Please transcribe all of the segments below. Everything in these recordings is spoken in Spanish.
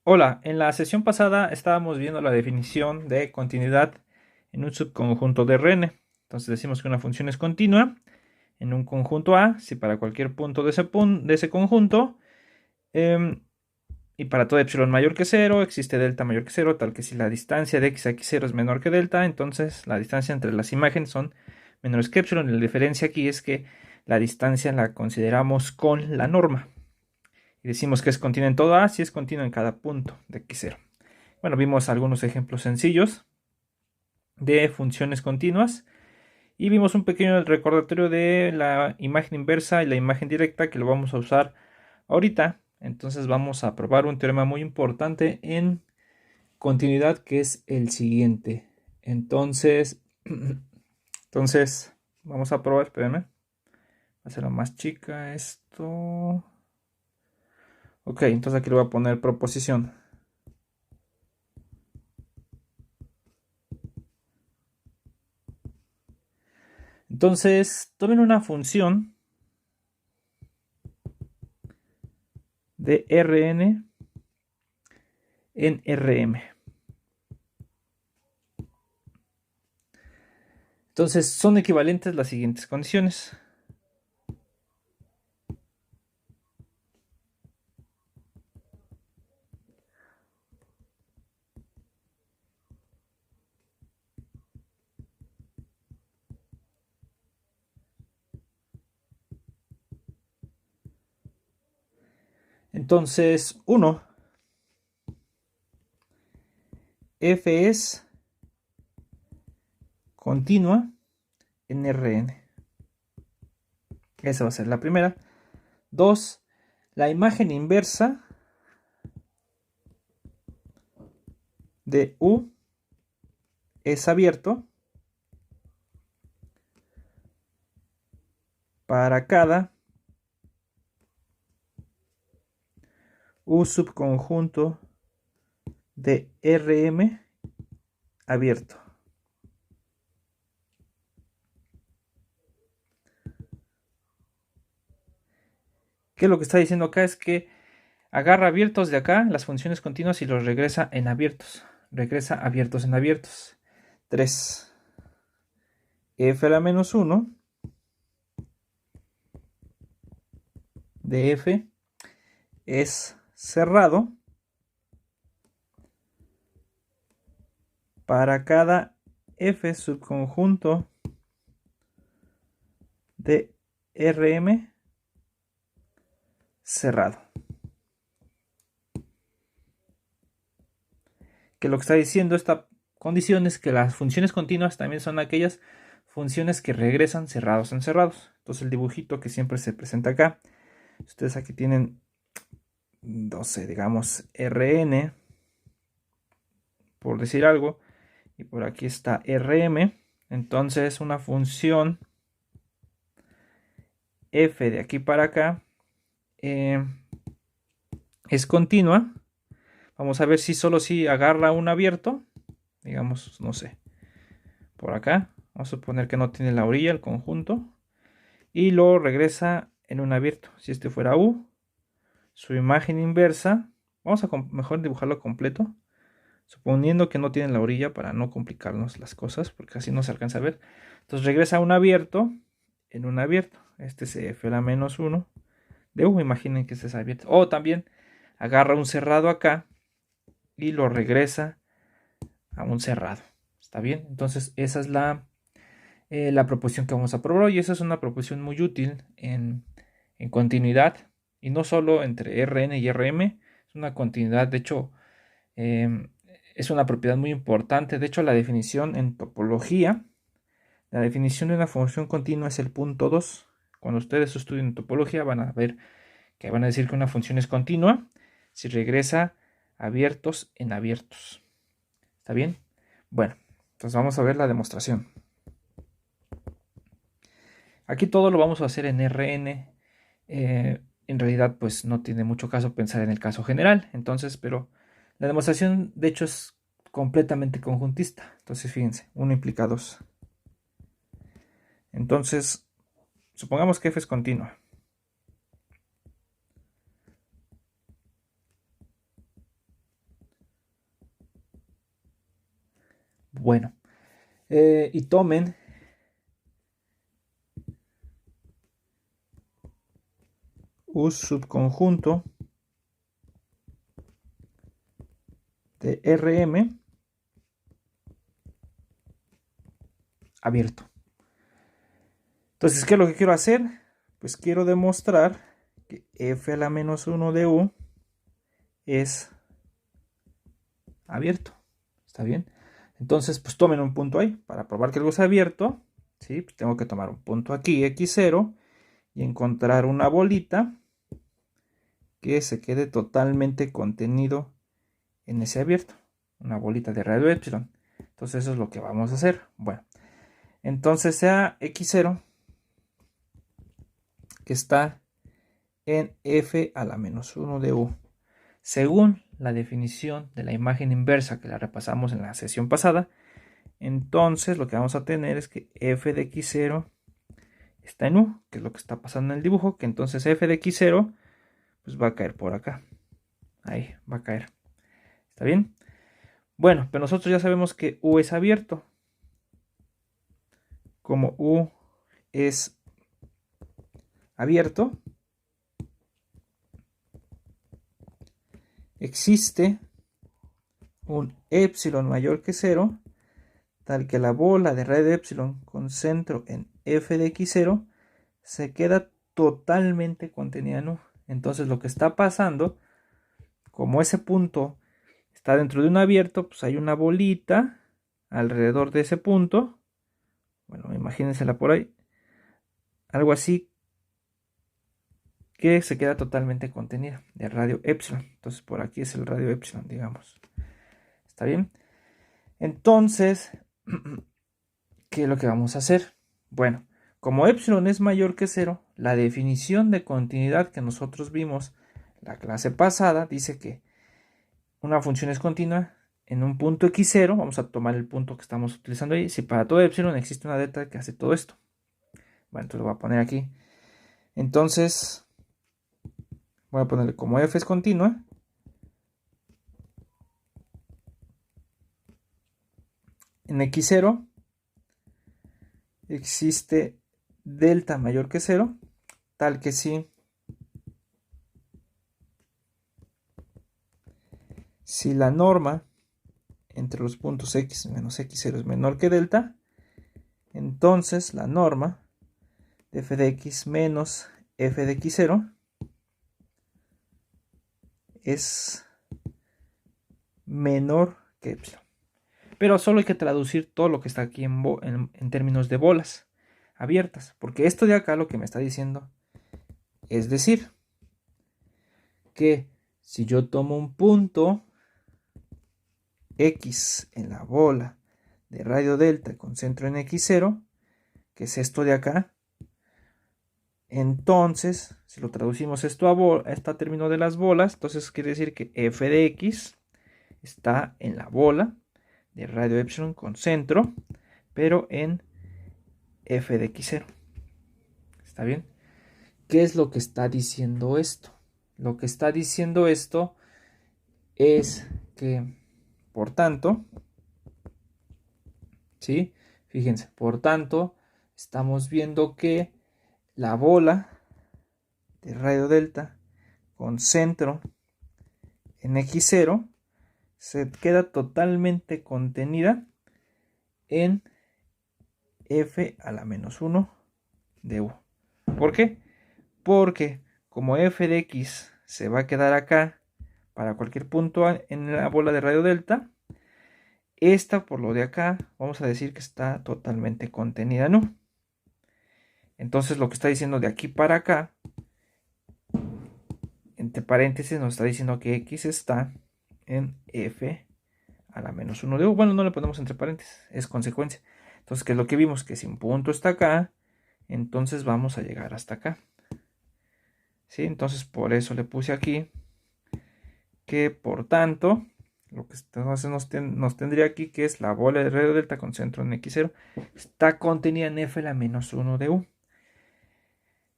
Hola, en la sesión pasada estábamos viendo la definición de continuidad en un subconjunto de Rn. Entonces decimos que una función es continua en un conjunto A, si para cualquier punto de ese conjunto, em, y para todo epsilon mayor que cero, existe delta mayor que cero, tal que si la distancia de x a x0 es menor que delta, entonces la distancia entre las imágenes son menores que epsilon. Y la diferencia aquí es que la distancia la consideramos con la norma. Y decimos que es continua en todo A si es continua en cada punto de x0. Bueno, vimos algunos ejemplos sencillos de funciones continuas y vimos un pequeño recordatorio de la imagen inversa y la imagen directa que lo vamos a usar ahorita. Entonces vamos a probar un teorema muy importante en continuidad que es el siguiente. Entonces, vamos a probar, espérenme. Va a hacerlo más chica esto. Ok, entonces aquí le voy a poner proposición. Entonces, tomen una función de Rn en Rm. Entonces, son equivalentes las siguientes condiciones. Entonces, 1, f es continua en Rn. Esa va a ser la primera. 2, la imagen inversa de U es abierto para cada U subconjunto de Rm abierto. ¿Qué es lo que está diciendo acá? Es que agarra abiertos de acá, las funciones continuas, y los regresa en abiertos. Regresa abiertos en abiertos. 3, f a la menos 1 de f es cerrado para cada f subconjunto de Rm cerrado. Que lo que está diciendo esta condición es que las funciones continuas también son aquellas funciones que regresan cerrados en cerrados. Entonces el dibujito que siempre se presenta acá, ustedes aquí tienen 12, digamos, Rn, por decir algo, y por aquí está Rm. Entonces una función f de aquí para acá es continua. Vamos a ver si solo si agarra un abierto, digamos, no sé, por acá. Vamos a suponer que no tiene la orilla, el conjunto, y lo regresa en un abierto. Si este fuera U, su imagen inversa, vamos a mejor dibujarlo completo, suponiendo que no tiene la orilla para no complicarnos las cosas, porque así no se alcanza a ver. Entonces regresa a un abierto en un abierto. Este es f a la menos 1 de U, imaginen que este es abierto. O también agarra un cerrado acá y lo regresa a un cerrado. ¿Está bien? Entonces esa es la proposición que vamos a probar hoy. Esa es una proposición muy útil en continuidad, y no solo entre Rn y Rm, es una continuidad. De hecho, es una propiedad muy importante. De hecho, la definición en topología, la definición de una función continua es el punto 2. Cuando ustedes estudien topología van a ver que van a decir que una función es continua si regresa abiertos en abiertos. ¿Está bien? Bueno, entonces vamos a ver la demostración. Aquí todo lo vamos a hacer en Rn. En realidad, pues no tiene mucho caso pensar en el caso general. Entonces, pero la demostración, de hecho, es completamente conjuntista. Entonces, fíjense, 1 implica 2. Entonces, supongamos que f es continua. Bueno, y tomen un subconjunto de Rm abierto. Entonces, ¿qué es lo que quiero hacer? Pues quiero demostrar que f a la menos 1 de u es abierto. ¿Está bien? Entonces, pues tomen un punto ahí. Para probar que algo es abierto, ¿sí? Pues tengo que tomar un punto aquí, x0, y encontrar una bolita que se quede totalmente contenido en ese abierto. Una bolita de radio epsilon. Entonces, eso es lo que vamos a hacer. Bueno, entonces sea x0 que está en f a la menos 1 de u. Según la definición de la imagen inversa que la repasamos en la sesión pasada, entonces lo que vamos a tener es que f de x0 está en u, que es lo que está pasando en el dibujo, que entonces f de x0 pues va a caer por acá. Ahí va a caer. ¿Está bien? Bueno, pero nosotros ya sabemos que u es abierto. Como u es abierto, existe un epsilon mayor que 0, tal que la bola de radio de epsilon con centro en f de x0 se queda totalmente contenida en u. Entonces lo que está pasando, como ese punto está dentro de un abierto, pues hay una bolita alrededor de ese punto. Bueno, imagínensela por ahí. Algo así que se queda totalmente contenida de radio epsilon. Entonces por aquí es el radio epsilon, digamos. ¿Está bien? Entonces, ¿qué es lo que vamos a hacer? Bueno, como epsilon es mayor que 0, la definición de continuidad que nosotros vimos la clase pasada dice que una función es continua en un punto x0. Vamos a tomar el punto que estamos utilizando ahí. Si para todo epsilon existe una delta que hace todo esto. Bueno, entonces lo voy a poner aquí. Entonces, voy a ponerle como f es continua. En x0 existe delta mayor que 0, tal que si la norma entre los puntos x menos x0 es menor que delta, entonces la norma de f de x menos f de x0 es menor que epsilon. Pero solo hay que traducir todo lo que está aquí en términos de bolas abiertas, porque esto de acá lo que me está diciendo es decir que si yo tomo un punto x en la bola de radio delta con centro en x0, que es esto de acá, entonces si lo traducimos esto a este término de las bolas, entonces quiere decir que f de x está en la bola de radio epsilon con centro, pero en f de x0. ¿Está bien? ¿Qué es lo que está diciendo esto? Lo que está diciendo esto es que, por tanto, ¿sí? Fíjense, por tanto, estamos viendo que la bola de radio delta con centro en x0 se queda totalmente contenida en f a la menos 1 de u. ¿Por qué? Porque como f de x se va a quedar acá para cualquier punto en la bola de radio delta, esta por lo de acá vamos a decir que está totalmente contenida en u. Entonces lo que está diciendo de aquí para acá, entre paréntesis, nos está diciendo que x está en f a la menos 1 de u. Bueno, no le ponemos entre paréntesis, es consecuencia. Entonces, ¿qué es lo que vimos? Que si un punto está acá, entonces vamos a llegar hasta acá. ¿Sí? Entonces, por eso le puse aquí que, por tanto, lo que nos tendría aquí, que es la bola de radio delta con centro en x0, está contenida en f a la menos 1 de u.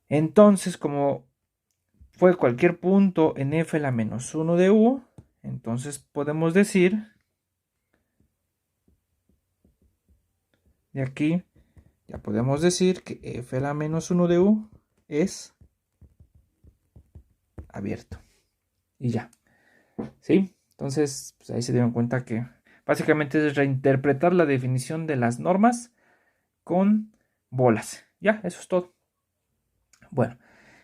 Entonces, como fue cualquier punto en f a la menos 1 de u, entonces podemos decir De aquí ya podemos decir que f a la menos 1 de u es abierto. Y ya. ¿Sí? Entonces, pues ahí se dieron cuenta que básicamente es reinterpretar la definición de las normas con bolas. Ya, eso es todo. Bueno,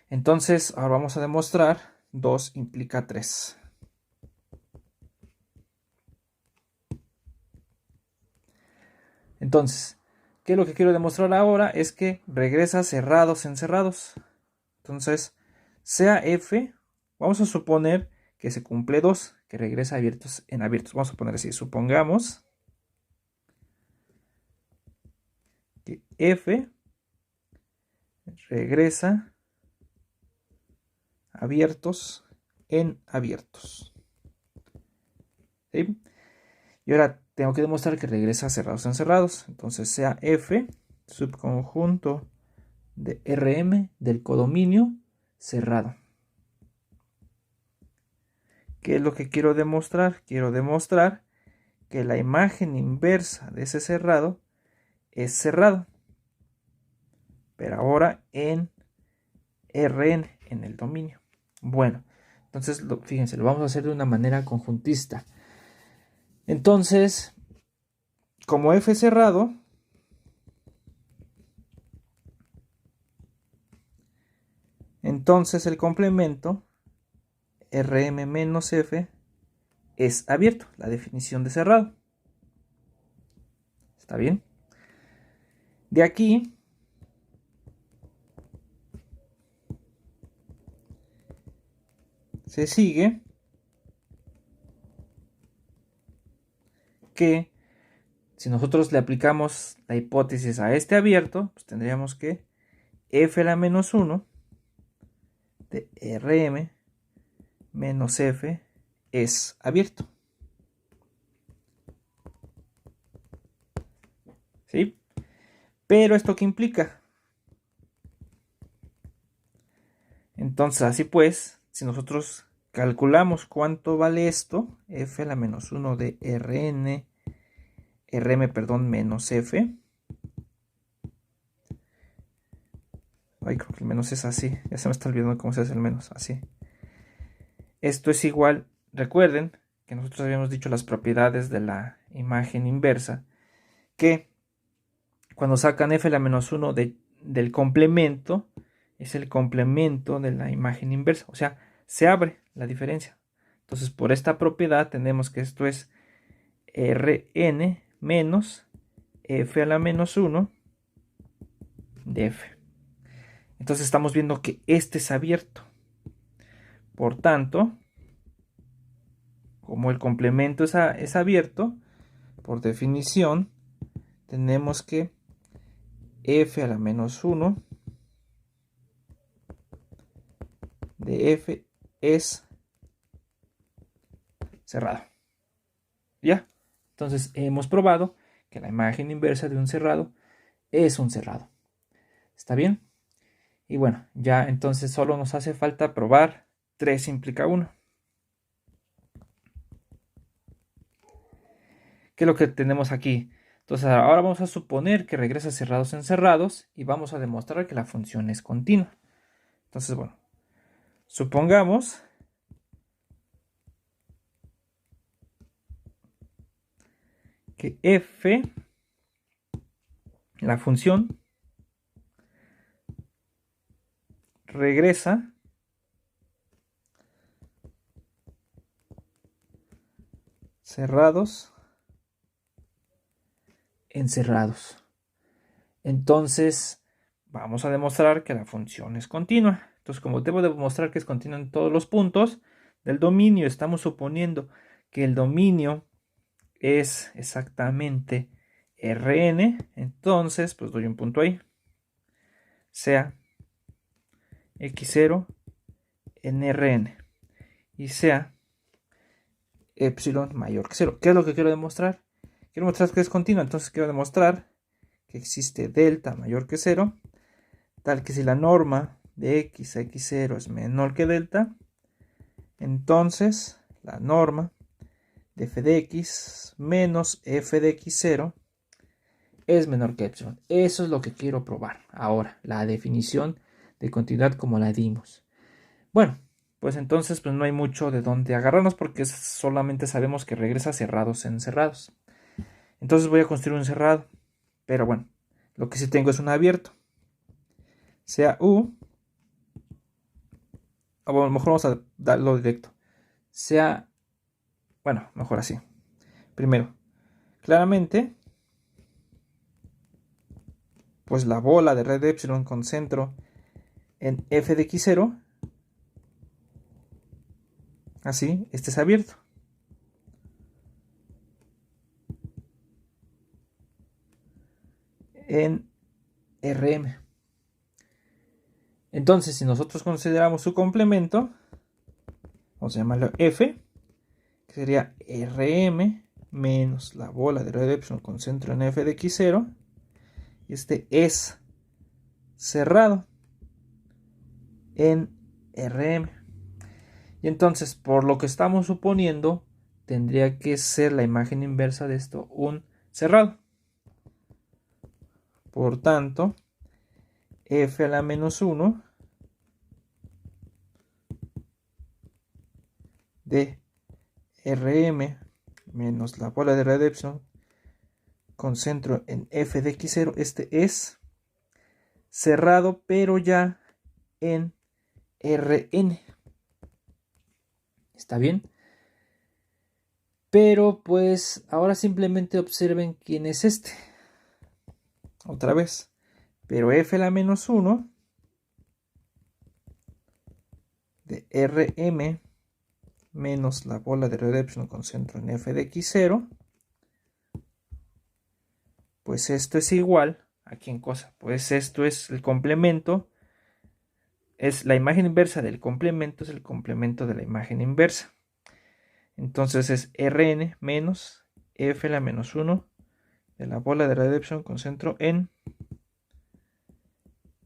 entonces ahora vamos a demostrar 2 implica 3. Entonces, ¿qué es lo que quiero demostrar ahora? Es que regresa cerrados en cerrados. Entonces, sea f, vamos a suponer que se cumple 2, que regresa abiertos en abiertos. Vamos a poner así, supongamos que f regresa abiertos en abiertos. ¿Sí? Y ahora tengo que demostrar que regresa cerrados en cerrados. Entonces sea f subconjunto de Rm del codominio cerrado. ¿Qué es lo que quiero demostrar? Quiero demostrar que la imagen inversa de ese cerrado es cerrado, pero ahora en Rn, en el dominio. Bueno, entonces fíjense, lo vamos a hacer de una manera conjuntista. Entonces, como f es cerrado, entonces el complemento Rm menos f es abierto, la definición de cerrado. ¿Está bien? De aquí se sigue que si nosotros le aplicamos la hipótesis a este abierto, pues tendríamos que f a la menos 1 de Rm menos f es abierto. ¿Sí? Pero ¿esto qué implica? Entonces, así pues, si nosotros calculamos cuánto vale esto, f a la menos 1 de Rm, perdón, menos f. Ay, creo que el menos es así. Ya se me está olvidando cómo se hace el menos, así. Esto es igual, recuerden que nosotros habíamos dicho las propiedades de la imagen inversa, que cuando sacan f a la menos 1 del complemento, es el complemento de la imagen inversa, o sea, se abre la diferencia. Entonces, por esta propiedad tenemos que esto es Rn menos f a la menos 1 de f. Entonces estamos viendo que este es abierto. Por tanto, como el complemento es abierto, por definición, tenemos que f a la menos 1 de f es cerrado. ¿Ya? Entonces hemos probado que la imagen inversa de un cerrado es un cerrado. ¿Está bien? Y bueno, ya entonces solo nos hace falta probar 3 implica 1. ¿Qué es lo que tenemos aquí? Entonces ahora vamos a suponer que regresa cerrados en cerrados y vamos a demostrar que la función es continua. Entonces, bueno, supongamos que f, la función, regresa cerrados en cerrados. Entonces, vamos a demostrar que la función es continua. Entonces, como debo demostrar que es continua en todos los puntos del dominio, estamos suponiendo que el dominio es exactamente Rn. Entonces, pues doy un punto ahí. Sea x0 en Rn. Y sea epsilon mayor que 0. ¿Qué es lo que quiero demostrar? Quiero demostrar que es continua. Entonces, quiero demostrar que existe delta mayor que 0, tal que si la norma de x a x0 es menor que delta, entonces la norma de f de x menos f de x0 es menor que epsilon. Eso es lo que quiero probar ahora, la definición de continuidad como la dimos. Bueno, pues entonces pues no hay mucho de dónde agarrarnos porque solamente sabemos que regresa cerrados en cerrados. Entonces voy a construir un cerrado, pero bueno, lo que sí tengo es un abierto. Sea U, o a lo mejor vamos a darlo directo. Sea, bueno, mejor así. Primero, claramente, pues la bola de red de epsilon con centro en f de x0, así, este es abierto. En Rm. Entonces, si nosotros consideramos su complemento, vamos a llamarlo F, que sería Rm menos la bola de red de epsilon con centro en f de x0, y este es cerrado en Rm. Y entonces, por lo que estamos suponiendo, tendría que ser la imagen inversa de esto un cerrado. Por tanto, f a la menos 1 de Rm menos la bola de red de epsilon con centro en f de x0, este es cerrado, pero ya en Rn. ¿Está bien? Pero pues ahora simplemente observen quién es este. Otra vez. Pero f a la menos 1 de Rm menos la bola de red de epsilon con centro en f de x0, pues esto es igual a quién cosa. Pues esto es el complemento, es la imagen inversa del complemento, es el complemento de la imagen inversa. Entonces es Rn menos f a la menos 1 de la bola de red de epsilon con centro en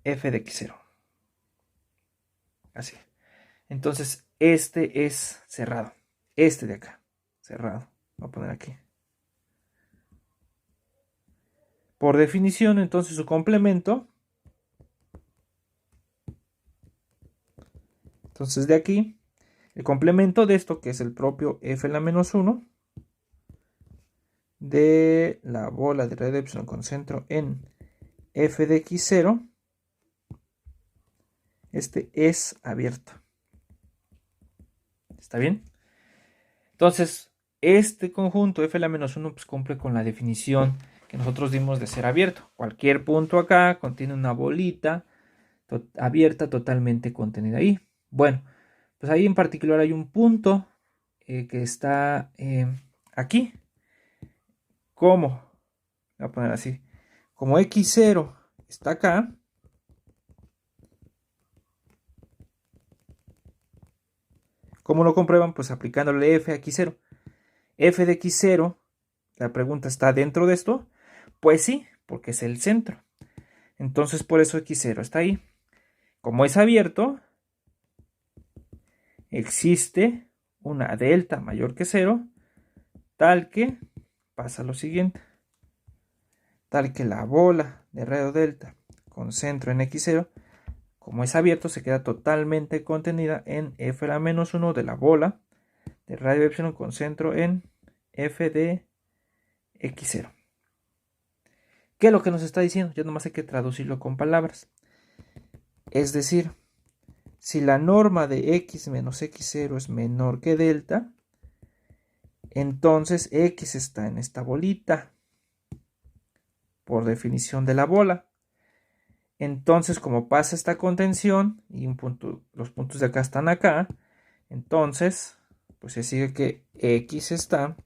f de x0. Así. Entonces este es cerrado. Este de acá, cerrado. Voy a poner aquí. Por definición, entonces su complemento. Entonces de aquí, el complemento de esto, que es el propio f a la menos 1 de la bola de red de epsilon con centro en f de x0, este es abierto. ¿Está bien? Entonces, este conjunto f a la menos 1 pues cumple con la definición que nosotros dimos de ser abierto. Cualquier punto acá contiene una bolita abierta totalmente contenida ahí. Bueno, pues ahí en particular hay un punto que está aquí. ¿Cómo? Voy a poner así. Como x0 está acá, ¿cómo lo comprueban? Pues aplicándole f a x0. F de x0, la pregunta, ¿está dentro de esto? Pues sí, porque es el centro. Entonces por eso x0 está ahí. Como es abierto, existe una delta mayor que 0, tal que pasa lo siguiente. Tal que la bola de radio delta con centro en x0, como es abierto, se queda totalmente contenida en f a la menos 1 de la bola de radio epsilon con centro en f de x0. ¿Qué es lo que nos está diciendo? Ya nomás hay que traducirlo con palabras. Es decir, si la norma de x menos x0 es menor que delta, entonces x está en esta bolita, por definición de la bola. Entonces, como pasa esta contención y los puntos de acá están acá, entonces, pues se sigue que x está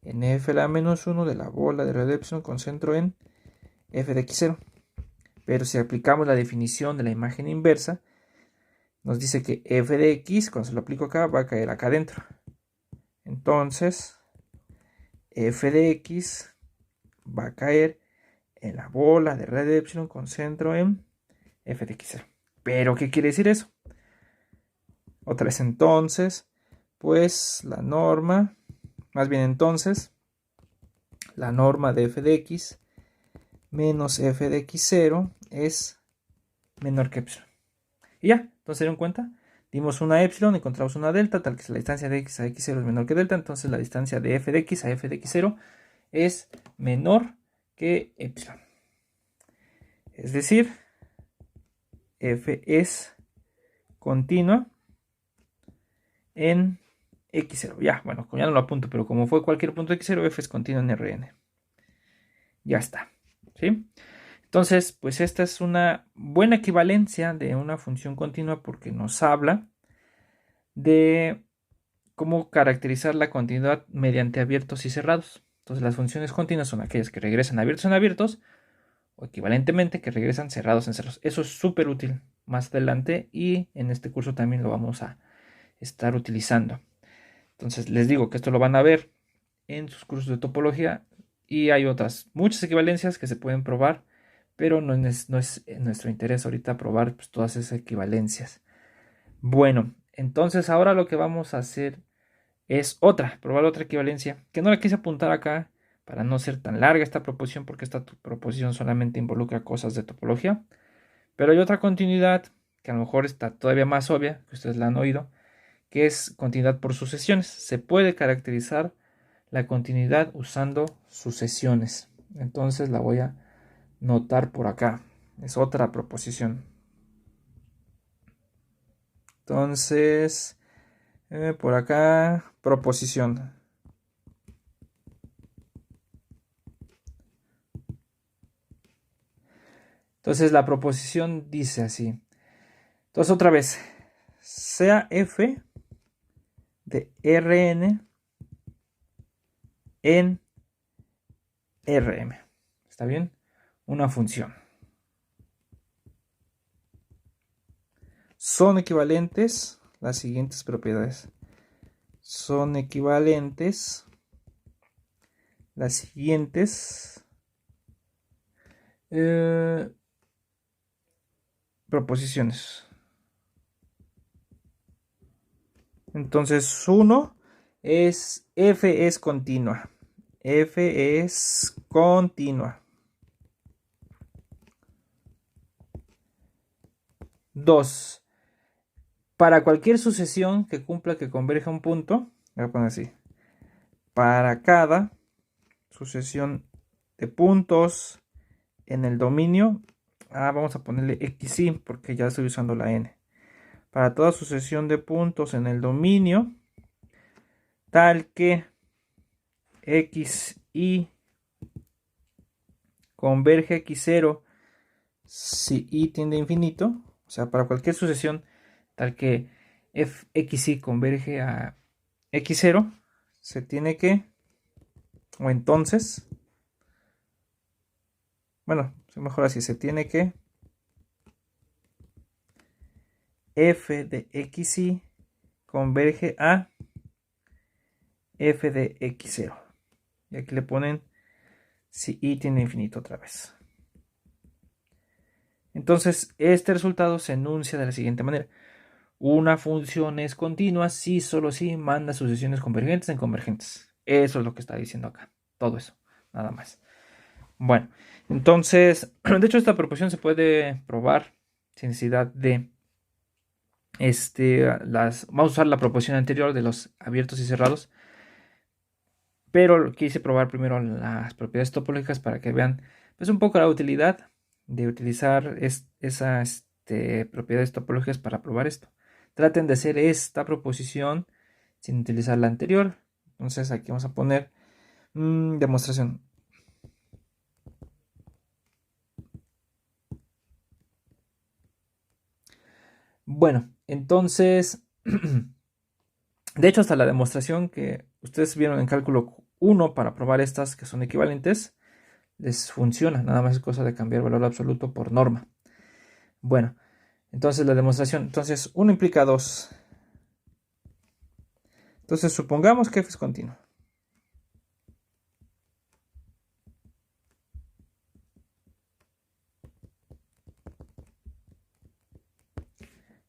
en f a la menos 1 de la bola de radio epsilon con centro en f de x0. Pero si aplicamos la definición de la imagen inversa, nos dice que f de x, cuando se lo aplico acá, va a caer acá adentro. Entonces, f de x va a caer en la bola de radio epsilon con centro en f de x0. ¿Pero qué quiere decir eso? Otra vez entonces, pues la norma, más bien entonces, la norma de f de x menos f de x0 es menor que epsilon. Y ya, entonces se dieron cuenta, dimos una epsilon, encontramos una delta, tal que la distancia de x a x0 es menor que delta, entonces la distancia de f de x a f de x0 es menor que epsilon. Es decir, f es continua en x0. Ya, bueno, ya no lo apunto, pero como fue cualquier punto x0, f es continua en Rn. Ya está, ¿sí? Entonces, pues esta es una buena equivalencia de una función continua porque nos habla de cómo caracterizar la continuidad mediante abiertos y cerrados. Entonces, las funciones continuas son aquellas que regresan abiertos en abiertos o equivalentemente que regresan cerrados en cerrados. Eso es súper útil más adelante y en este curso también lo vamos a estar utilizando. Entonces, les digo que esto lo van a ver en sus cursos de topología y hay otras muchas equivalencias que se pueden probar, pero no es nuestro interés ahorita probar pues, todas esas equivalencias. Bueno, entonces ahora lo que vamos a hacer es probar otra equivalencia, que no la quise apuntar acá para no ser tan larga esta proposición, porque esta proposición solamente involucra cosas de topología, pero hay otra continuidad que a lo mejor está todavía más obvia, que ustedes la han oído, que es continuidad por sucesiones. Se puede caracterizar la continuidad usando sucesiones. Entonces la voy a notar por acá. Es otra proposición. Entonces, por acá, proposición. Entonces la proposición dice así. Entonces otra vez, sea f de Rn en Rm. ¿Está bien? Una función. Son equivalentes las siguientes propiedades. Son equivalentes las siguientes proposiciones. Entonces, 1 es f es continua. F es continua. 2. Para cualquier sucesión que cumpla que converja a un punto, voy a poner así. Para cada sucesión de puntos en el dominio, vamos a ponerle xy porque ya estoy usando la n. Para toda sucesión de puntos en el dominio, tal que xy converge a x0 si y tiende a infinito, o sea, para cualquier sucesión tal que fxy converge a x0, se tiene que, o entonces, bueno, mejor así, se tiene que f de xy converge a f de x0. Y aquí le ponen si y tiende a infinito otra vez. Entonces, este resultado se enuncia de la siguiente manera. Una función es continua si solo si manda sucesiones convergentes en convergentes. Eso es lo que está diciendo acá. Todo eso, nada más. Bueno, entonces, de hecho esta proposición se puede probar sin necesidad de vamos a usar la proposición anterior de los abiertos y cerrados, pero quise probar primero las propiedades topológicas para que vean pues un poco la utilidad de utilizar esas propiedades topológicas para probar esto. Traten de hacer esta proposición sin utilizar la anterior. Entonces aquí vamos a poner demostración. Bueno, entonces, de hecho hasta la demostración que ustedes vieron en cálculo 1 para probar estas que son equivalentes, les funciona, nada más es cosa de cambiar valor absoluto por norma. Bueno, entonces la demostración, entonces 1 implica 2. Entonces supongamos que f es continua.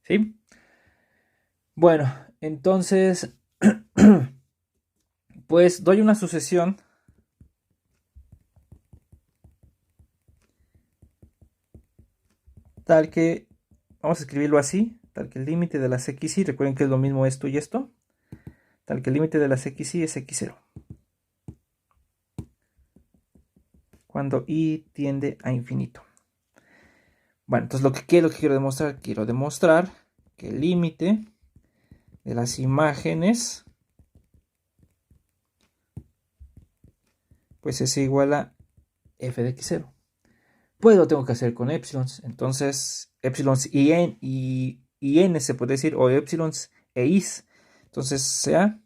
¿Sí? Bueno, entonces, pues doy una sucesión tal que, vamos a escribirlo así, tal que el límite de las xy, recuerden que es lo mismo esto y esto, tal que el límite de las xy es x0. Cuando y tiende a infinito. Bueno, entonces lo que quiero demostrar, que el límite de las imágenes pues es igual a f de x0. Pues lo tengo que hacer con épsilons. Entonces, épsilons y n se puede decir, o épsilons e is. Entonces, sea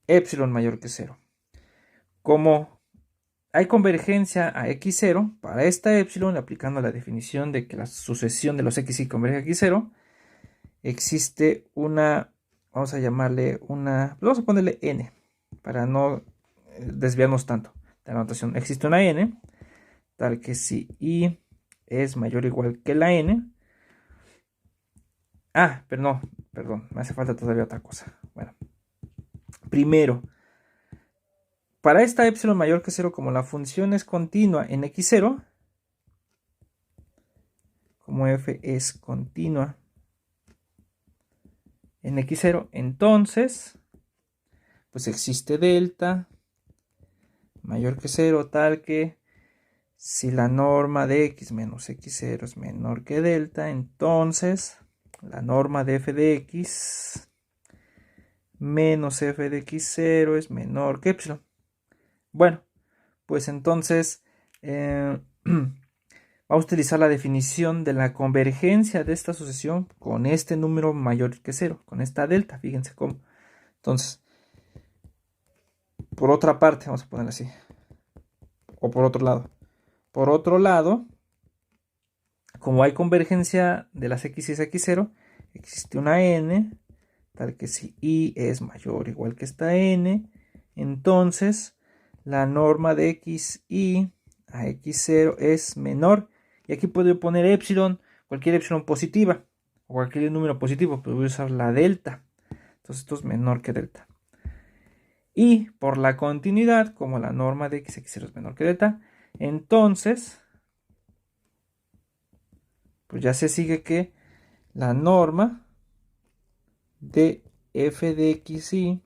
épsilon mayor que 0. Como hay convergencia a x0, para esta épsilon, aplicando la definición de que la sucesión de los xy converge a x0, existe una, vamos a llamarle una, vamos a ponerle n, para no desviarnos tanto de la notación. Existe una n, tal que si i es mayor o igual que la n, pero no, perdón, me hace falta todavía otra cosa. Bueno, primero, para esta épsilon mayor que 0, como la función es continua en x0, como f es continua en x0, entonces, pues existe delta mayor que 0, tal que si la norma de x menos x0 es menor que delta, entonces la norma de f de x menos f de x0 es menor que epsilon. Bueno, pues entonces vamos a utilizar la definición de la convergencia de esta sucesión con este número mayor que 0, con esta delta, fíjense cómo. Entonces, por otra parte, vamos a ponerlo así, o por otro lado. Por otro lado, como hay convergencia de las x y x0, existe una n, tal que si i es mayor o igual que esta n, entonces la norma de xy a x0 es menor. Y aquí puedo poner epsilon, cualquier epsilon positiva, o cualquier número positivo, pero voy a usar la delta. Entonces esto es menor que delta. Y por la continuidad, como la norma de x0 es menor que delta, entonces pues ya se sigue que la norma de f de xy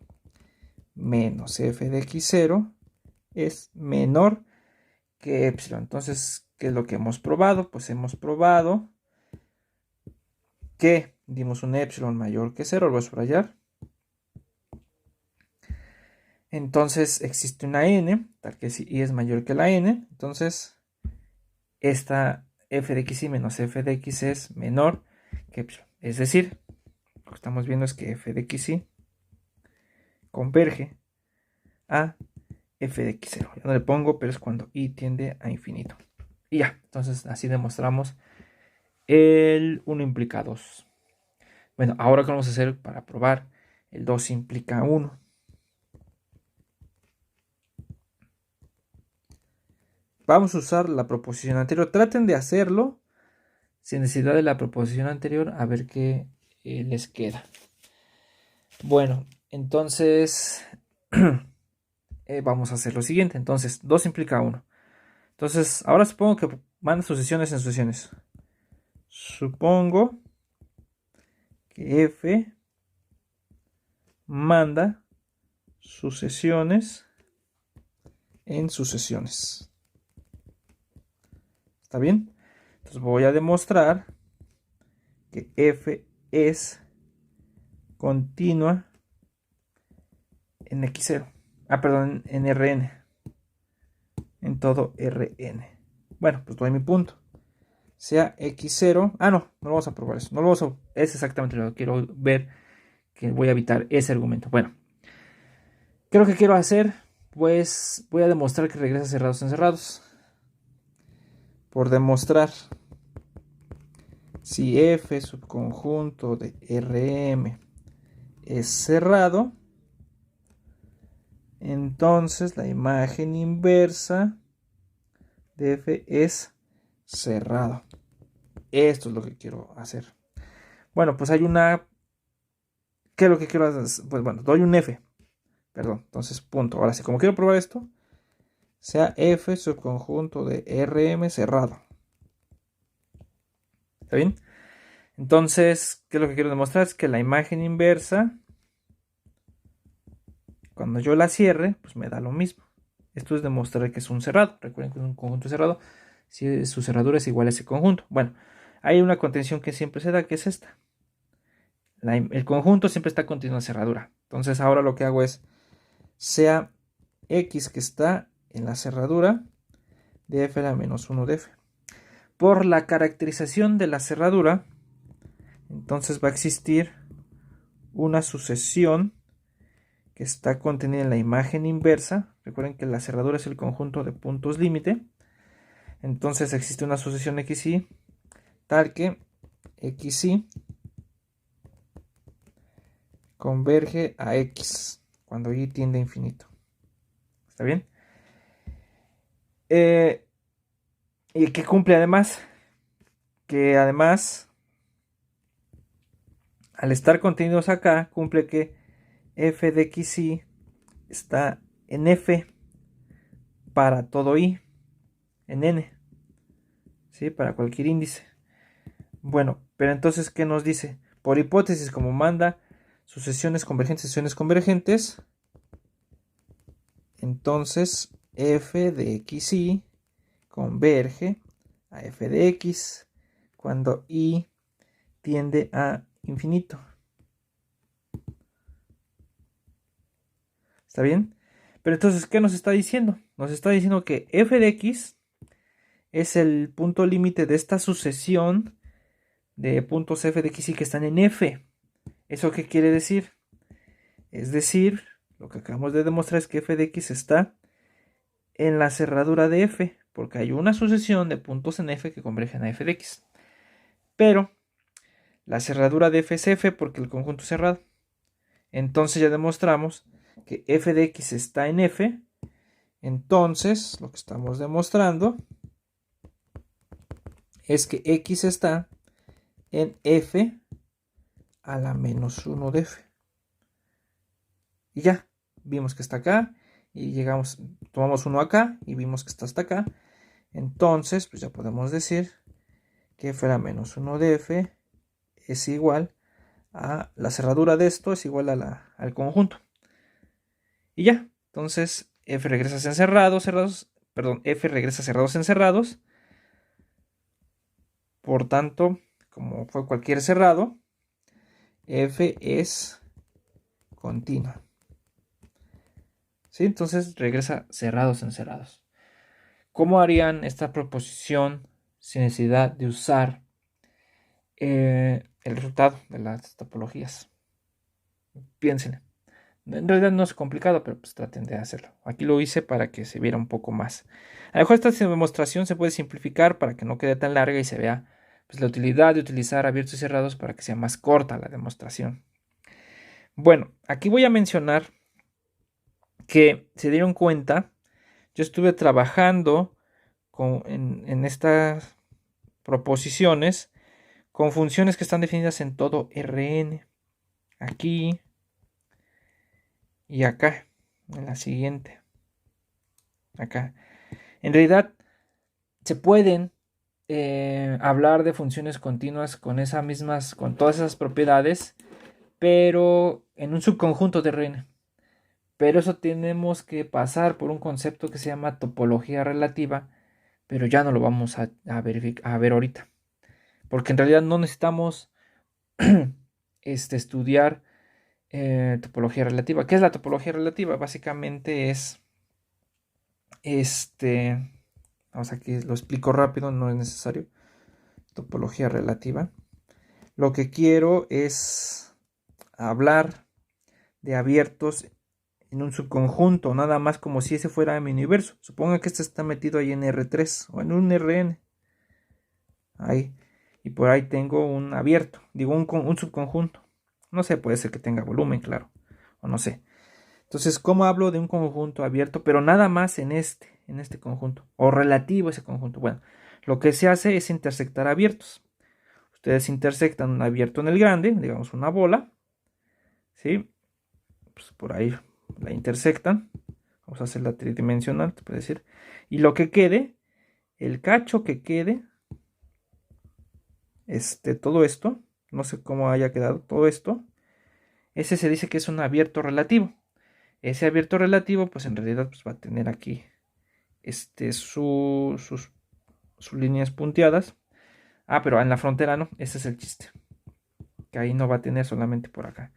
menos f de x0 es menor que epsilon. Entonces, ¿qué es lo que hemos probado? Pues hemos probado que dimos un epsilon mayor que 0, lo voy a subrayar. Entonces existe una n, tal que si i es mayor que la n, entonces esta f de xy menos f de x es menor que epsilon. Es decir, lo que estamos viendo es que f de xy converge a f de x0. Ya no le pongo, pero es cuando i tiende a infinito. Y ya, entonces así demostramos el 1 implica 2. Bueno, ahora qué vamos a hacer para probar el 2 implica 1. Vamos a usar la proposición anterior. Traten de hacerlo sin necesidad de la proposición anterior, a ver qué les queda. Bueno, entonces vamos a hacer lo siguiente. Entonces, 2 implica 1. Entonces, ahora supongo que manda sucesiones en sucesiones. Supongo que f manda sucesiones en sucesiones. ¿Está bien? Entonces voy a demostrar que f es continua en x0. Perdón, en Rn. En todo Rn. Bueno, pues doy mi punto. Sea x0. No lo vamos a probar eso. No lo vamos a, es exactamente lo que quiero ver, que voy a evitar ese argumento. Bueno, ¿qué es lo que quiero hacer? Pues voy a demostrar que regresa cerrados en cerrados. Por demostrar si f subconjunto de Rm es cerrado, entonces la imagen inversa de f es cerrado. Esto es lo que quiero hacer. Bueno, pues hay una... ¿Qué es lo que quiero hacer? Pues bueno, doy un f. Perdón, entonces punto. Ahora sí, como quiero probar esto, sea f subconjunto de Rm cerrado. ¿Está bien? Entonces, ¿qué es lo que quiero demostrar? Es que la imagen inversa, cuando yo la cierre, pues me da lo mismo. Esto es demostrar que es un cerrado. Recuerden que es un conjunto cerrado si su cerradura es igual a ese conjunto. Bueno, hay una contención que siempre se da, que es esta. El conjunto siempre está conteniendo una cerradura. Entonces ahora lo que hago es, sea X que está en la cerradura de F a la menos 1 de F. Por la caracterización de la cerradura, entonces va a existir una sucesión que está contenida en la imagen inversa. Recuerden que la cerradura es el conjunto de puntos límite. Entonces existe una sucesión XY tal que XY converge a X cuando Y tiende a infinito. ¿Está bien? Y que cumple además, que además, al estar contenidos acá, cumple que f de XY está en F para todo Y, en N, ¿sí? Para cualquier índice. Bueno, pero entonces, ¿qué nos dice? Por hipótesis, como manda sucesiones convergentes, entonces f de XY converge a f de X cuando Y tiende a infinito. ¿Está bien? Pero entonces, ¿qué nos está diciendo? Nos está diciendo que f de X es el punto límite de esta sucesión de puntos f de X y que están en F. ¿Eso qué quiere decir? Es decir, lo que acabamos de demostrar es que f de X está en la cerradura de F, porque hay una sucesión de puntos en F que convergen a f de X. Pero la cerradura de F es F porque el conjunto es cerrado. Entonces ya demostramos que f de X está en F. Entonces, lo que estamos demostrando es que X está en F a la menos 1 de F. Y ya, vimos que está acá y llegamos, tomamos uno acá y vimos que está hasta acá. Entonces, pues ya podemos decir que F a la menos 1 de F es igual a la cerradura de esto, es igual a al conjunto. Y ya, entonces F regresa en F regresa cerrados en cerrados. Por tanto, como fue cualquier cerrado, F es continua. ¿Sí? Entonces regresa cerrados en cerrados. ¿Cómo harían esta proposición sin necesidad de usar el resultado de las topologías? Piénsenlo. En realidad no es complicado, pero pues traten de hacerlo. Aquí lo hice para que se viera un poco más. A lo mejor esta demostración se puede simplificar para que no quede tan larga y se vea pues, la utilidad de utilizar abiertos y cerrados para que sea más corta la demostración. Bueno, aquí voy a mencionar que se dieron cuenta, yo estuve trabajando en estas proposiciones con funciones que están definidas en todo Rn, aquí y acá, en la siguiente, acá. En realidad se pueden hablar de funciones continuas con con todas esas propiedades, pero en un subconjunto de Rn. Pero eso tenemos que pasar por un concepto que se llama topología relativa, pero ya no lo vamos a ver ahorita. Porque en realidad no necesitamos estudiar topología relativa. ¿Qué es la topología relativa? Básicamente es vamos aquí, lo explico rápido, no es necesario. Topología relativa. Lo que quiero es hablar de abiertos en un subconjunto, nada más como si ese fuera mi universo. Suponga que este está metido ahí en R3 o en un Rn. Ahí. Y por ahí tengo un abierto, digo un subconjunto. No sé, puede ser que tenga volumen, claro. O no sé. Entonces, ¿cómo hablo de un conjunto abierto? Pero nada más en este conjunto. O relativo a ese conjunto. Bueno, lo que se hace es intersectar abiertos. Ustedes intersectan un abierto en el grande, digamos una bola. ¿Sí? Pues por ahí la intersectan. Vamos a hacerla tridimensional, te puede decir. Y lo que quede, el cacho que quede, todo esto, no sé cómo haya quedado todo esto, ese se dice que es un abierto relativo. Ese abierto relativo, pues en realidad pues, va a tener aquí sus líneas punteadas. Ah, pero en la frontera no, ese es el chiste. Que ahí no va a tener, solamente por acá.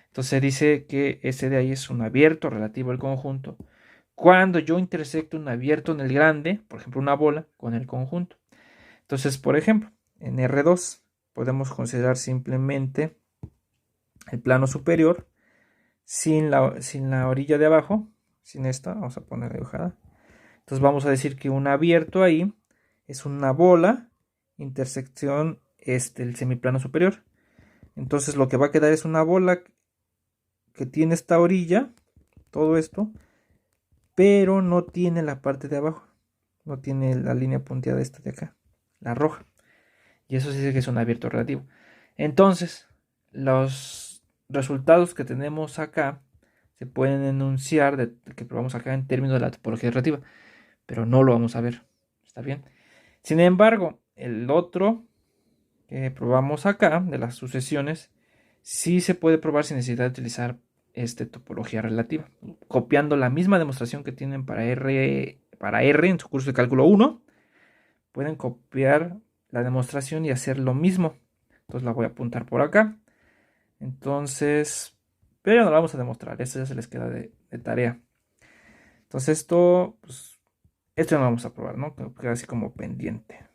Entonces se dice que ese de ahí es un abierto relativo al conjunto. Cuando yo intersecto un abierto en el grande, por ejemplo una bola, con el conjunto. Entonces, por ejemplo, en R2 podemos considerar simplemente el plano superior sin la orilla de abajo, sin esta, vamos a poner dibujada. Entonces vamos a decir que un abierto ahí es una bola intersección el semiplano superior. Entonces lo que va a quedar es una bola que tiene esta orilla, todo esto, pero no tiene la parte de abajo, no tiene la línea punteada esta de acá, la roja. Y eso sí que es un abierto relativo. Entonces, los resultados que tenemos acá se pueden enunciar que probamos acá en términos de la topología relativa, pero no lo vamos a ver. ¿Está bien? Sin embargo, el otro que probamos acá, de las sucesiones, sí se puede probar sin necesidad de utilizar topología relativa. Copiando la misma demostración que tienen para R en su curso de cálculo 1, pueden copiar la demostración y hacer lo mismo. Entonces la voy a apuntar por acá. Entonces, pero ya no la vamos a demostrar, esto ya se les queda de tarea. Entonces esto, pues, esto ya no lo vamos a probar, ¿no? Queda así como pendiente.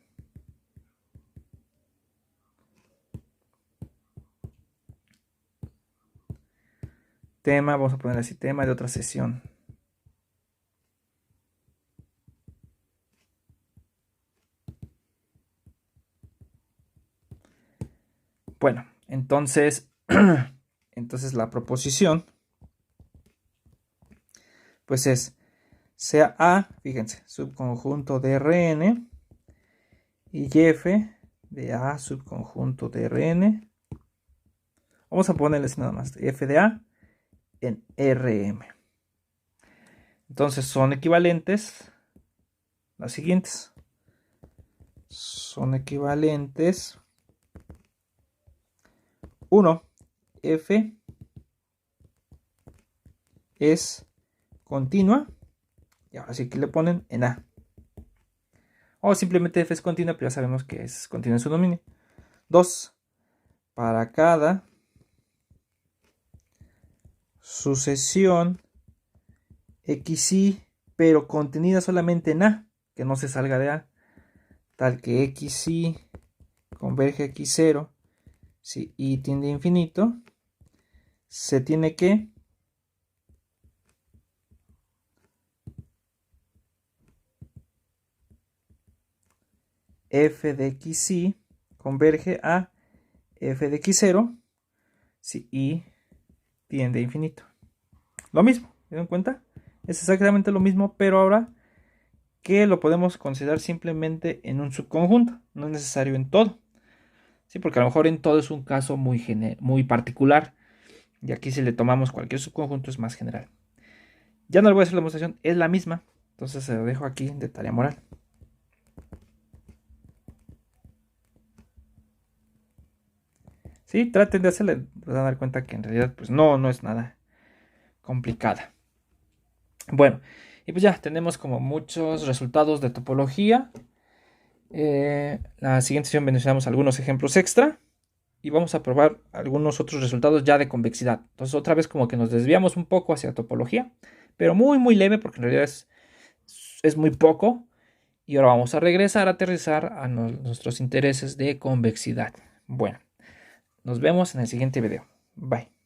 Tema, vamos a poner así, tema de otra sesión. Bueno, entonces, entonces la proposición, pues es, sea A, fíjense, subconjunto de Rn y F de A subconjunto de Rn. Vamos a ponerles nada más F de A en Rm. Entonces son equivalentes las siguientes. Son equivalentes 1. F es continua. Y ahora sí que le ponen en A. O simplemente F es continua, pero ya sabemos que es continua en su dominio. 2. Para cada sucesión xy, pero contenida solamente en A, que no se salga de A, tal que xy converge a x0 si y tiende a infinito, se tiene que f de xy converge a f de x0 si y tiende a infinito. Lo mismo, ¿se dan cuenta? Es exactamente lo mismo, pero ahora que lo podemos considerar simplemente en un subconjunto, no es necesario en todo. Sí, porque a lo mejor en todo es un caso muy particular, y aquí si le tomamos cualquier subconjunto es más general. Ya no le voy a hacer la demostración, es la misma, entonces se lo dejo aquí de tarea moral. Sí, traten de hacerle, van a dar cuenta que en realidad pues no es nada complicada. Bueno, y pues ya tenemos como muchos resultados de topología. La siguiente sesión mencionamos algunos ejemplos extra y vamos a probar algunos otros resultados ya de convexidad. Entonces otra vez como que nos desviamos un poco hacia topología, pero muy leve porque en realidad es muy poco. Y ahora vamos a regresar a aterrizar a nuestros intereses de convexidad. Bueno, nos vemos en el siguiente video. Bye.